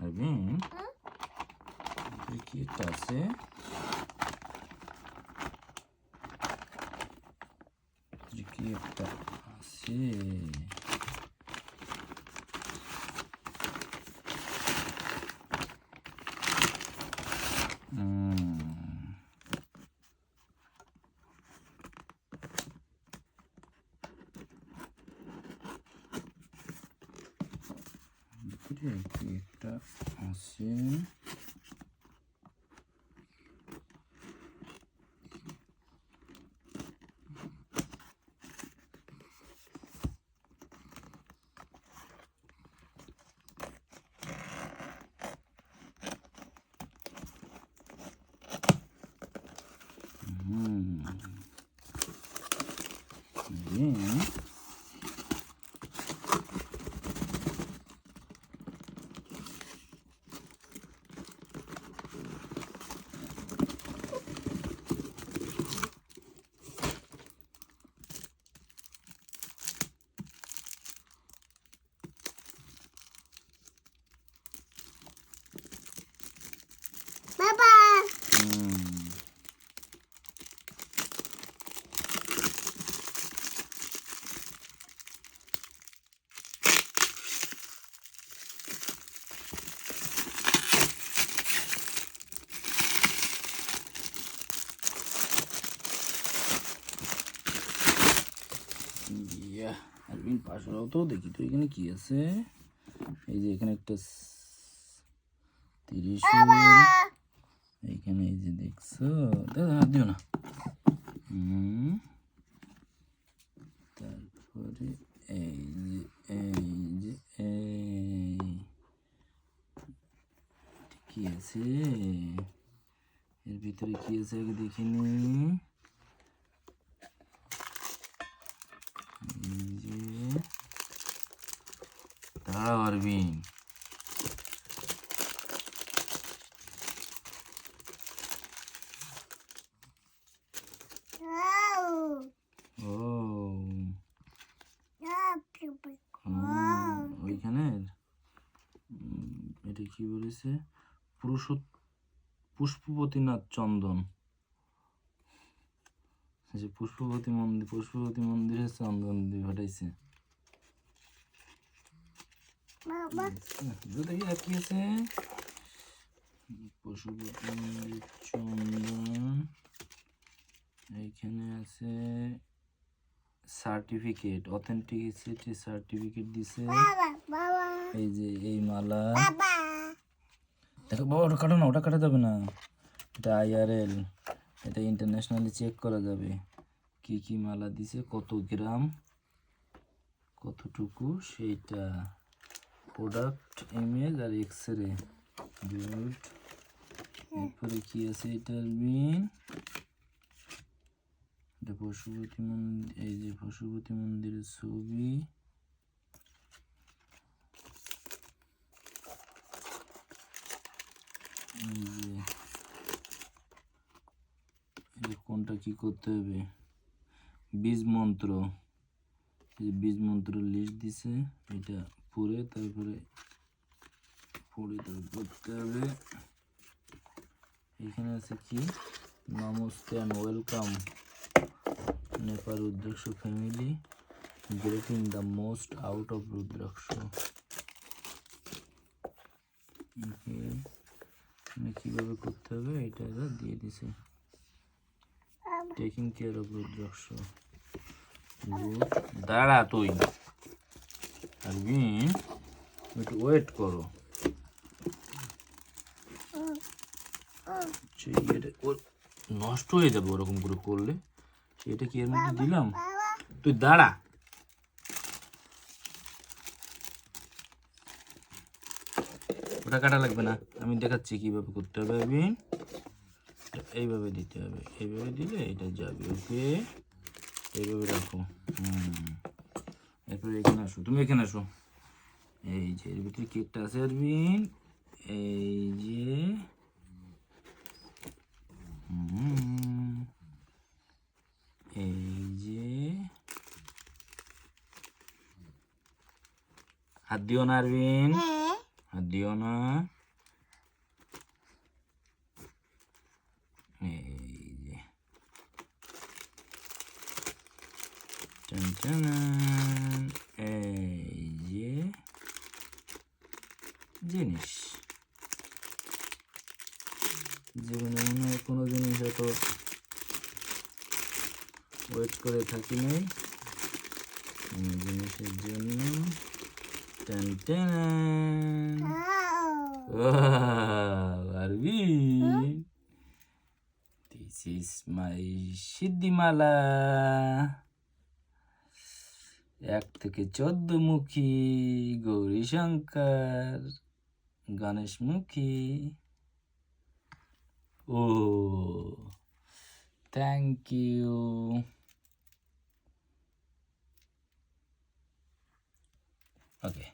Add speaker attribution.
Speaker 1: আরবিন কি একটা আছে, কি একটা আছে। কি একটা আছে।
Speaker 2: বাবা
Speaker 1: আরবিন পাশরাও তো দেখি তো এখানে কি আছে। এই যে এখানে একটা 30, এইখানে এই যে দেখছো, হাত দিও না। তারপরে এই যে কি আছে এর ভিতরে, কি আছে আগে দেখিনি। দাঁড়াও আরবিন, ওইখানের এটা কি বলেছে, পুষ্পপতিনাথ চন্দন। পুষ্পপতি মন্দিরে চন্দন দিয়ে ঘটাইছে। দেখি আর কি আছে। পশুপতি মন্দির চন্দন, এইখানে আছে সার্টিফিকেট, অথেন্টিসিটি সার্টিফিকেট দিছে। এই যে এই মালা, দেখো বাবা ওটা কাটো না, ওটা কাটা যাবে না, এটা IRL, এটা ইন্টারন্যাশনালি চেক করা যাবে। কি কি মালা দিছে, কত গ্রাম, কতটুকু, সেইটা প্রোডাক্ট ইমেজ আর এক্সরে। গুড। এরপরে কি আছে এটার বিন, এটা পশুপতি মন্দির, এই যে পশুপতি মন্দিরের ছবি। কোনটা কি করতে হবে, বীজ মন্ত্র, বীজ মন্ত্র লিস্ট দিছে, এটা পড়ে তারপরে করতে হবে। এখানে আছে কি, namaste and welcome Nepal rudraksha family, grating the most out of rudraksha. কিভাবে করতে হবে এটা দিয়ে দিছে, টেকিং কেয়ার অফ রুদ্রাক্ষ। দাঁড়া তুই আরবিন, একটু ওয়েট করো। নষ্ট হয়ে যাবে ওরকম করে করলে। এটা কি এর মধ্যে দিলাম, তুই দাঁড়া। ওটা কাটা লাগবে না, আমি দেখাচ্ছি কিভাবে করতে হবে। আরবিন এইভাবে দিতে হবে, এইভাবে দিলে এটা যাবে। ওকে এইভাবে রাখো। এরপরে এখানে আসো, তুমি এখানে আসো। এই যে এর ভিতরে কেকটা আছে আরবিন, এই যে এই যে, হাত দিও না আরবিন, হাত দিও না। এই যে টান টান, এই যে জিনিস। জীবনে মনে হয় কোনো জিনিস এত ওয়েট করে থাকি নাই জিনিসের জন্য। টান টান, পারবি? দিস ইজ মাই সিদ্ধিমালা, 1 থেকে 14 মুখী গৌরী শঙ্কর গণেশমুখী। ও থ্যাংক ইউ। ওকে।